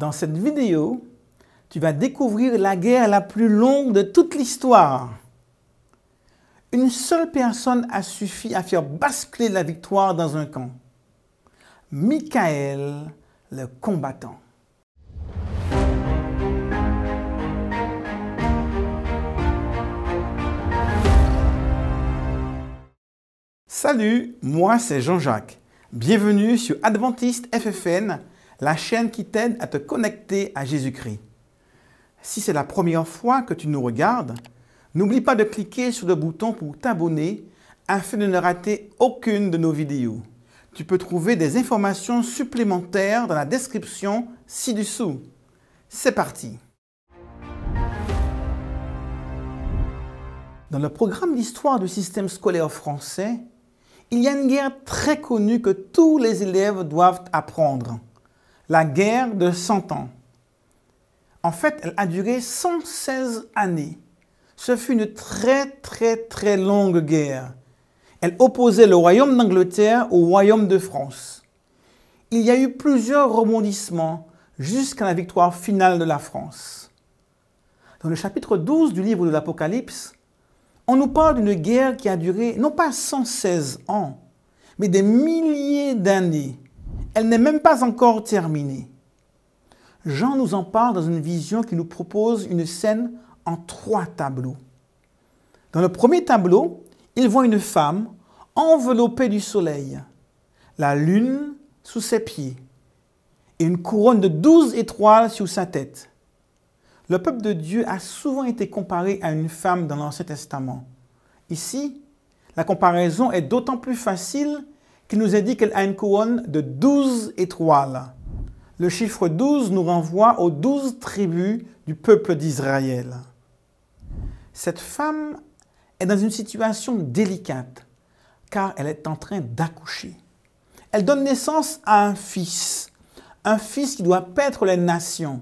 Dans cette vidéo, tu vas découvrir la guerre la plus longue de toute l'histoire. Une seule personne a suffi à faire basculer la victoire dans un camp. Michael, le combattant. Salut, moi c'est Jean-Jacques. Bienvenue sur Adventiste FFN, la chaîne qui t'aide à te connecter à Jésus-Christ. Si c'est la première fois que tu nous regardes, n'oublie pas de cliquer sur le bouton pour t'abonner afin de ne rater aucune de nos vidéos. Tu peux trouver des informations supplémentaires dans la description ci-dessous. C'est parti! Dans le programme d'histoire du système scolaire français, il y a une guerre très connue que tous les élèves doivent apprendre. La guerre de 100 ans. En fait, elle a duré 116 années. Ce fut une très longue guerre. Elle opposait le royaume d'Angleterre au royaume de France. Il y a eu plusieurs rebondissements jusqu'à la victoire finale de la France. Dans le chapitre 12 du livre de l'Apocalypse, on nous parle d'une guerre qui a duré non pas 116 ans, mais des milliers d'années. Elle n'est même pas encore terminée. Jean nous en parle dans une vision qui nous propose une scène en 3 tableaux. Dans le premier tableau, il voit une femme enveloppée du soleil, la lune sous ses pieds et une couronne de 12 étoiles sur sa tête. Le peuple de Dieu a souvent été comparé à une femme dans l'Ancien Testament. Ici, la comparaison est d'autant plus facile qu'il nous est dit qu'elle a une couronne de 12 étoiles. Le chiffre 12 nous renvoie aux 12 tribus du peuple d'Israël. Cette femme est dans une situation délicate, car elle est en train d'accoucher. Elle donne naissance à un fils qui doit paître les nations.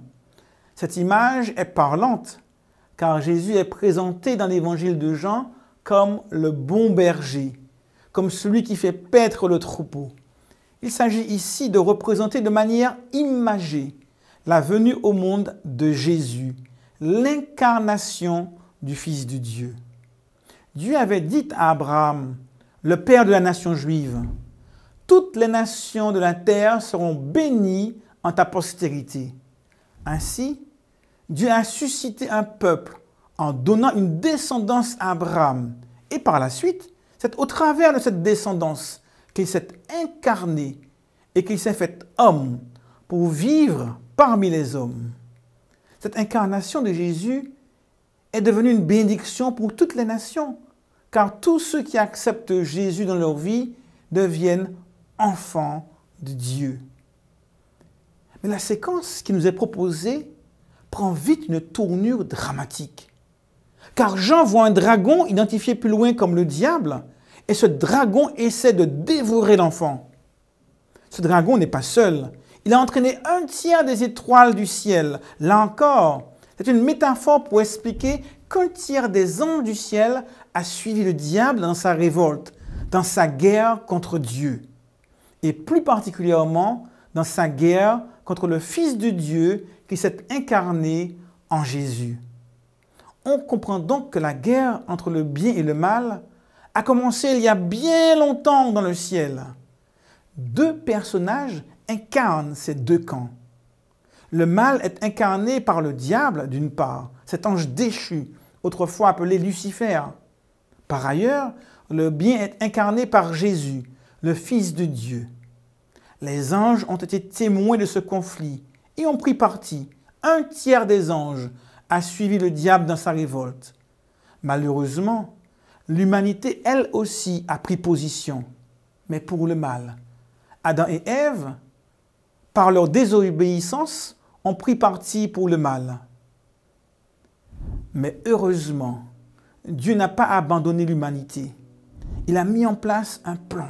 Cette image est parlante, car Jésus est présenté dans l'évangile de Jean comme le bon berger, comme celui qui fait paître le troupeau. Il s'agit ici de représenter de manière imagée la venue au monde de Jésus, l'incarnation du Fils de Dieu. Dieu avait dit à Abraham, le père de la nation juive, « Toutes les nations de la terre seront bénies en ta postérité. » Ainsi, Dieu a suscité un peuple en donnant une descendance à Abraham. Et par la suite, c'est au travers de cette descendance qu'il s'est incarné et qu'il s'est fait homme pour vivre parmi les hommes. Cette incarnation de Jésus est devenue une bénédiction pour toutes les nations, car tous ceux qui acceptent Jésus dans leur vie deviennent enfants de Dieu. Mais la séquence qui nous est proposée prend vite une tournure dramatique. Car Jean voit un dragon identifié plus loin comme le diable, et ce dragon essaie de dévorer l'enfant. Ce dragon n'est pas seul. Il a entraîné 1/3 des étoiles du ciel. Là encore, c'est une métaphore pour expliquer qu'1/3 des anges du ciel a suivi le diable dans sa révolte, dans sa guerre contre Dieu. Et plus particulièrement, dans sa guerre contre le Fils de Dieu qui s'est incarné en Jésus. On comprend donc que la guerre entre le bien et le mal a commencé il y a bien longtemps dans le ciel. 2 personnages incarnent ces 2 camps. Le mal est incarné par le diable, d'une part, cet ange déchu, autrefois appelé Lucifer. Par ailleurs, le bien est incarné par Jésus, le Fils de Dieu. Les anges ont été témoins de ce conflit et ont pris parti. 1/3 des anges a suivi le diable dans sa révolte. Malheureusement, l'humanité, elle aussi, a pris position, mais pour le mal. Adam et Ève, par leur désobéissance, ont pris parti pour le mal. Mais heureusement, Dieu n'a pas abandonné l'humanité. Il a mis en place un plan.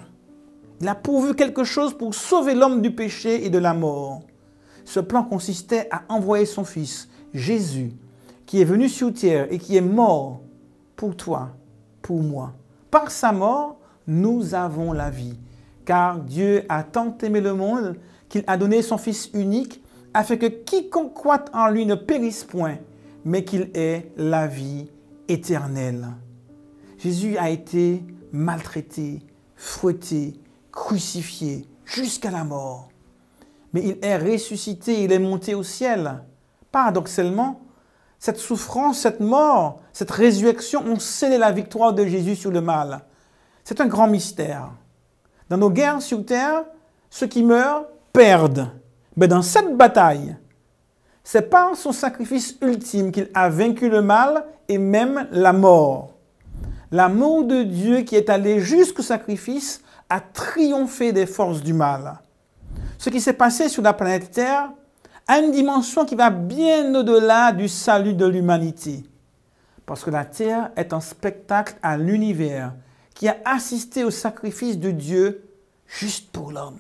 Il a pourvu quelque chose pour sauver l'homme du péché et de la mort. Ce plan consistait à envoyer son Fils, Jésus, qui est venu sur terre et qui est mort pour toi, pour moi. Par sa mort, nous avons la vie. Car Dieu a tant aimé le monde qu'il a donné son Fils unique afin que quiconque croit en lui ne périsse point, mais qu'il ait la vie éternelle. Jésus a été maltraité, fouetté, crucifié jusqu'à la mort. Mais il est ressuscité, il est monté au ciel. Paradoxalement, cette souffrance, cette mort, cette résurrection ont scellé la victoire de Jésus sur le mal. C'est un grand mystère. Dans nos guerres sur terre, ceux qui meurent perdent. Mais dans cette bataille, c'est par son sacrifice ultime qu'il a vaincu le mal et même la mort. L'amour de Dieu qui est allé jusqu'au sacrifice a triomphé des forces du mal. Ce qui s'est passé sur la planète Terre a une dimension qui va bien au-delà du salut de l'humanité. Parce que la Terre est un spectacle à l'univers qui a assisté au sacrifice de Dieu juste pour l'homme.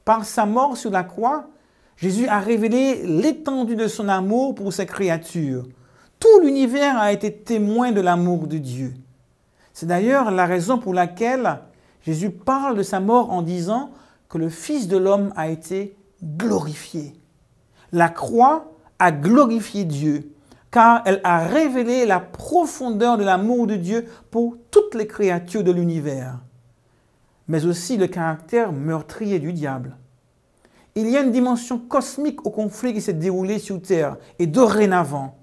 Par sa mort sur la croix, Jésus a révélé l'étendue de son amour pour ses créatures. Tout l'univers a été témoin de l'amour de Dieu. C'est d'ailleurs la raison pour laquelle Jésus parle de sa mort en disant que le Fils de l'homme a été glorifié. La croix a glorifié Dieu, car elle a révélé la profondeur de l'amour de Dieu pour toutes les créatures de l'univers, mais aussi le caractère meurtrier du diable. Il y a une dimension cosmique au conflit qui s'est déroulé sur Terre, et dorénavant,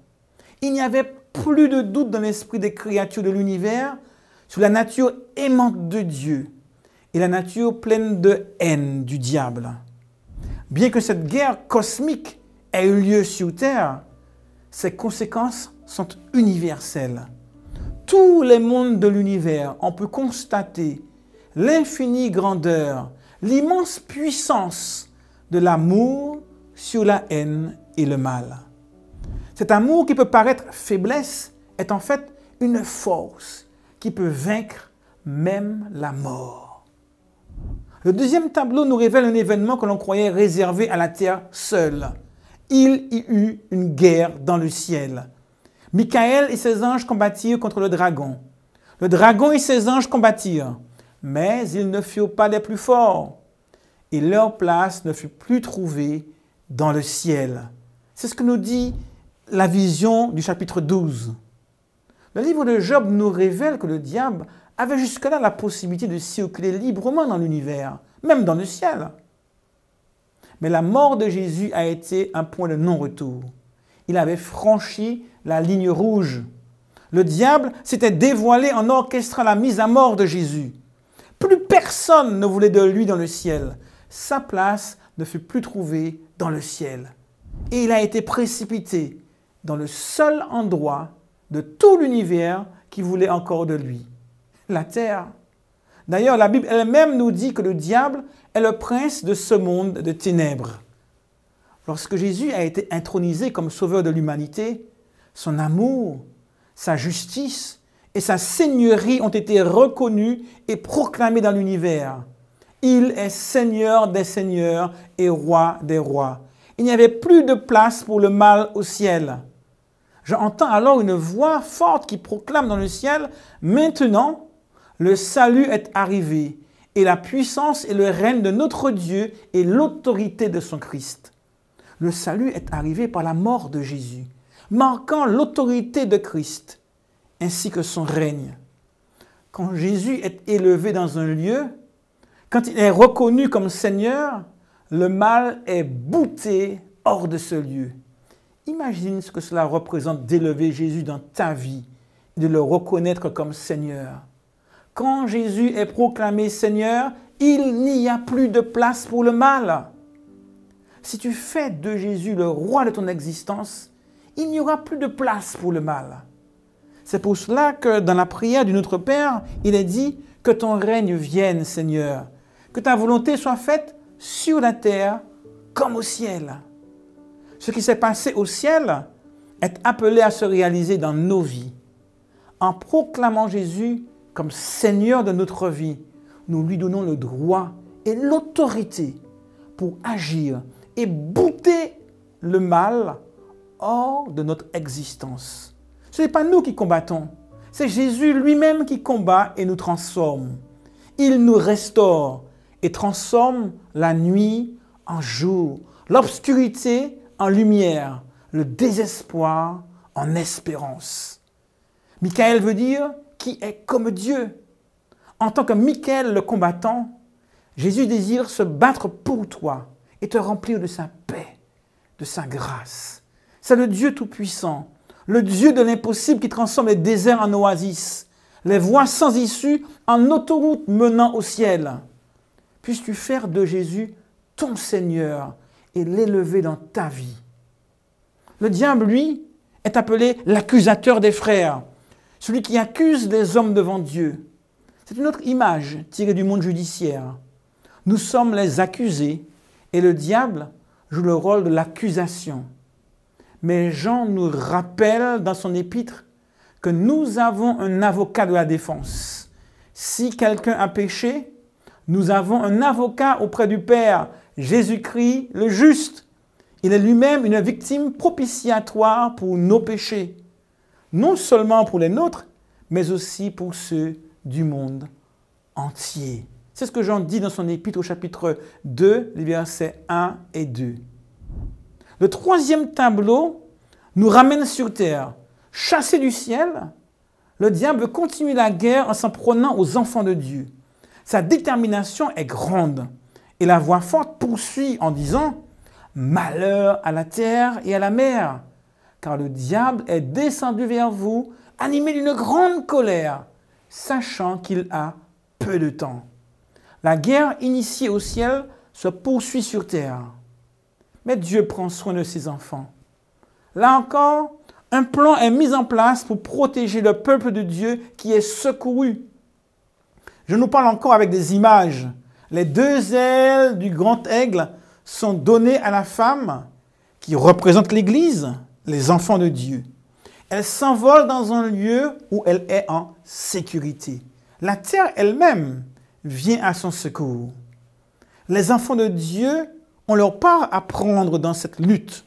il n'y avait plus de doute dans l'esprit des créatures de l'univers sur la nature aimante de Dieu et la nature pleine de haine du diable. Bien que cette guerre cosmique ait eu lieu sur Terre, ses conséquences sont universelles. Tous les mondes de l'univers ont pu constater l'infinie grandeur, l'immense puissance de l'amour sur la haine et le mal. Cet amour qui peut paraître faiblesse est en fait une force qui peut vaincre même la mort. Le deuxième tableau nous révèle un événement que l'on croyait réservé à la terre seule. Il y eut une guerre dans le ciel. Michael et ses anges combattirent contre le dragon. Le dragon et ses anges combattirent, mais ils ne furent pas les plus forts, et leur place ne fut plus trouvée dans le ciel. C'est ce que nous dit la vision du chapitre 12. Le livre de Job nous révèle que le diable avait jusque-là la possibilité de circuler librement dans l'univers, même dans le ciel. Mais la mort de Jésus a été un point de non-retour. Il avait franchi la ligne rouge. Le diable s'était dévoilé en orchestrant la mise à mort de Jésus. Plus personne ne voulait de lui dans le ciel. Sa place ne fut plus trouvée dans le ciel. Et il a été précipité dans le seul endroit de tout l'univers qui voulait encore de lui, la terre. D'ailleurs, la Bible elle-même nous dit que le diable est le prince de ce monde de ténèbres. Lorsque Jésus a été intronisé comme sauveur de l'humanité, son amour, sa justice et sa seigneurie ont été reconnus et proclamés dans l'univers. Il est Seigneur des seigneurs et Roi des rois. Il n'y avait plus de place pour le mal au ciel. J'entends alors une voix forte qui proclame dans le ciel, « Maintenant, le salut est arrivé, et la puissance et le règne de notre Dieu et l'autorité de son Christ. » Le salut est arrivé par la mort de Jésus, marquant l'autorité de Christ, ainsi que son règne. Quand Jésus est élevé dans un lieu, quand il est reconnu comme Seigneur, le mal est bouté hors de ce lieu. Imagine ce que cela représente d'élever Jésus dans ta vie et de le reconnaître comme Seigneur. Quand Jésus est proclamé Seigneur, il n'y a plus de place pour le mal. Si tu fais de Jésus le roi de ton existence, il n'y aura plus de place pour le mal. C'est pour cela que dans la prière du Notre Père, il est dit « Que ton règne vienne, Seigneur, que ta volonté soit faite sur la terre comme au ciel. » Ce qui s'est passé au ciel est appelé à se réaliser dans nos vies. En proclamant Jésus comme Seigneur de notre vie, nous lui donnons le droit et l'autorité pour agir et bouter le mal hors de notre existence. Ce n'est pas nous qui combattons, c'est Jésus lui-même qui combat et nous transforme. Il nous restaure et transforme la nuit en jour, l'obscurité en lumière, le désespoir en espérance. Michael veut dire qui est comme Dieu. En tant que Michael le combattant, Jésus désire se battre pour toi et te remplir de sa paix, de sa grâce. C'est le Dieu tout-puissant, le Dieu de l'impossible qui transforme les déserts en oasis, les voies sans issue en autoroute menant au ciel. Puisses-tu faire de Jésus ton Seigneur et l'élever dans ta vie. Le diable, lui, est appelé l'accusateur des frères, celui qui accuse les hommes devant Dieu. C'est une autre image tirée du monde judiciaire. Nous sommes les accusés et le diable joue le rôle de l'accusation. Mais Jean nous rappelle dans son épître que nous avons un avocat de la défense. Si quelqu'un a péché, nous avons un avocat auprès du Père, Jésus-Christ le juste. Il est lui-même une victime propitiatoire pour nos péchés, non seulement pour les nôtres, mais aussi pour ceux du monde entier. C'est ce que Jean dit dans son épître au chapitre 2, les versets 1 et 2. Le troisième tableau nous ramène sur terre. Chassé du ciel, le diable veut continuer la guerre en s'en prenant aux enfants de Dieu. Sa détermination est grande et la voix forte poursuit en disant « Malheur à la terre et à la mer, car le diable est descendu vers vous, animé d'une grande colère, sachant qu'il a peu de temps. » La guerre initiée au ciel se poursuit sur terre. Mais Dieu prend soin de ses enfants. Là encore, un plan est mis en place pour protéger le peuple de Dieu qui est secouru. Je nous parle encore avec des images. Les deux ailes du grand aigle sont données à la femme qui représente l'Église, les enfants de Dieu. Elle s'envole dans un lieu où elle est en sécurité. La terre elle-même vient à son secours. Les enfants de Dieu ont leur part à prendre dans cette lutte.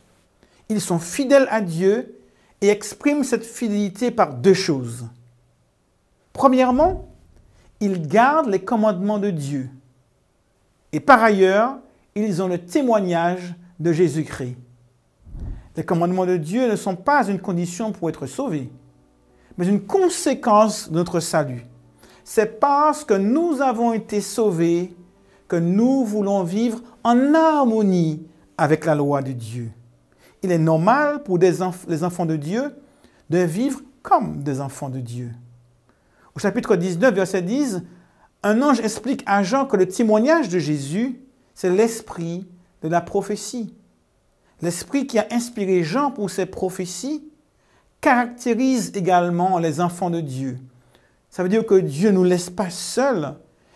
Ils sont fidèles à Dieu et expriment cette fidélité par deux choses. Premièrement, ils gardent les commandements de Dieu. Et par ailleurs, ils ont le témoignage de Jésus-Christ. Les commandements de Dieu ne sont pas une condition pour être sauvés, mais une conséquence de notre salut. C'est parce que nous avons été sauvés que nous voulons vivre en harmonie avec la loi de Dieu. Il est normal pour les enfants de Dieu de vivre comme des enfants de Dieu. Au chapitre 19, verset 10, un ange explique à Jean que le témoignage de Jésus, c'est l'esprit de la prophétie. L'esprit qui a inspiré Jean pour ses prophéties caractérise également les enfants de Dieu. Ça veut dire que Dieu ne nous laisse pas seuls.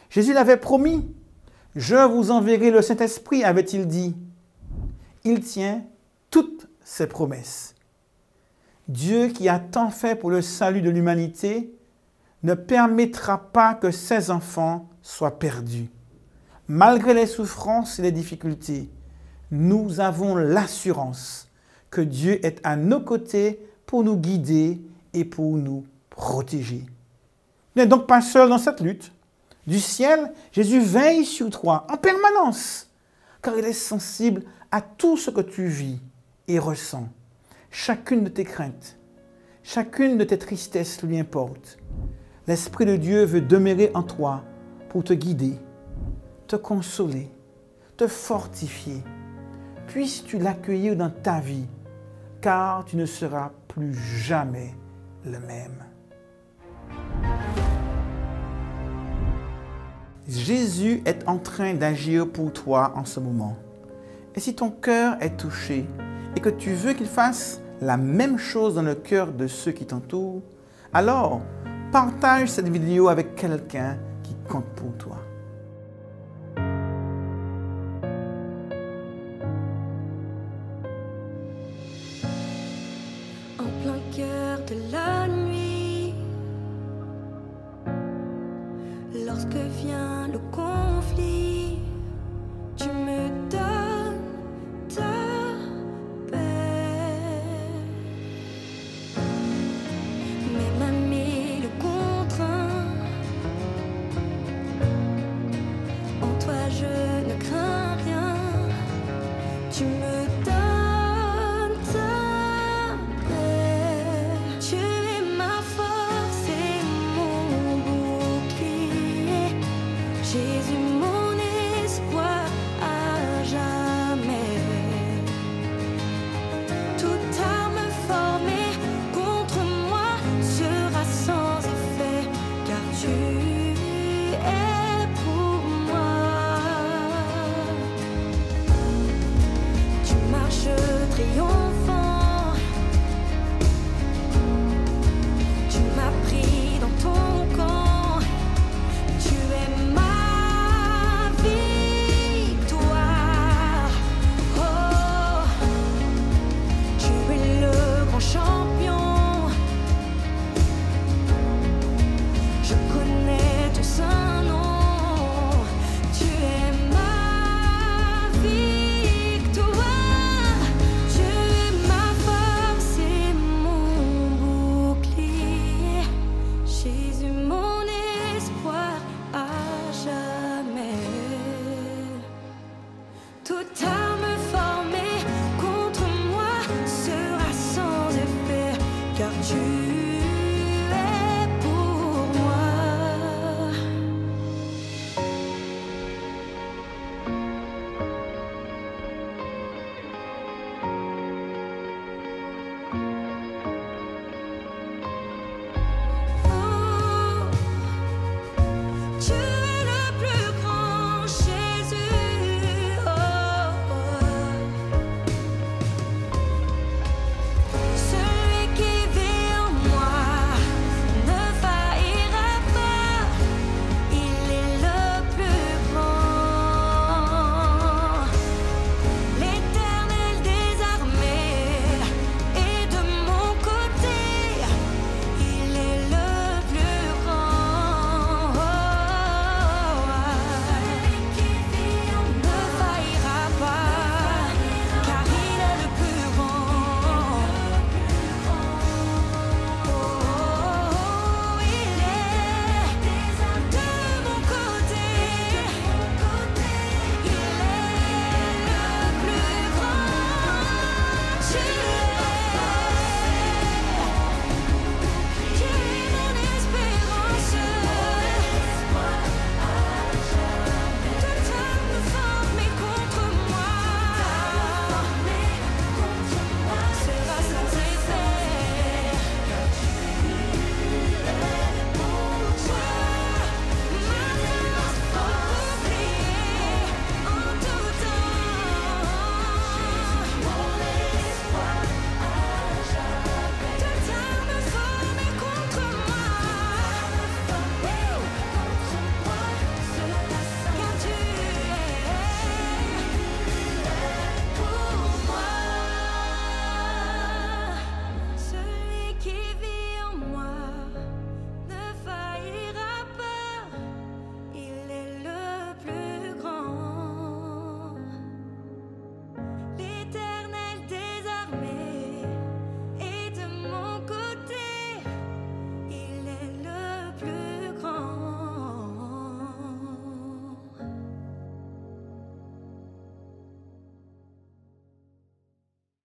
Jésus l'avait promis. « Je vous enverrai le Saint-Esprit », avait-il dit. Il tient toutes ses promesses. Dieu qui a tant fait pour le salut de l'humanité ne permettra pas que ses enfants soient perdus. Malgré les souffrances et les difficultés, nous avons l'assurance que Dieu est à nos côtés pour nous guider et pour nous protéger. Tu n'es donc pas seul dans cette lutte. Du ciel, Jésus veille sur toi en permanence, car il est sensible à tout ce que tu vis et ressens. Chacune de tes craintes, chacune de tes tristesses lui importe. L'Esprit de Dieu veut demeurer en toi pour te guider, te consoler, te fortifier. Puisses-tu l'accueillir dans ta vie, car tu ne seras plus jamais le même. Jésus est en train d'agir pour toi en ce moment. Et si ton cœur est touché et que tu veux qu'il fasse la même chose dans le cœur de ceux qui t'entourent, alors partage cette vidéo avec quelqu'un qui compte pour toi. En plein cœur de la nuit, lorsque vient le conflit,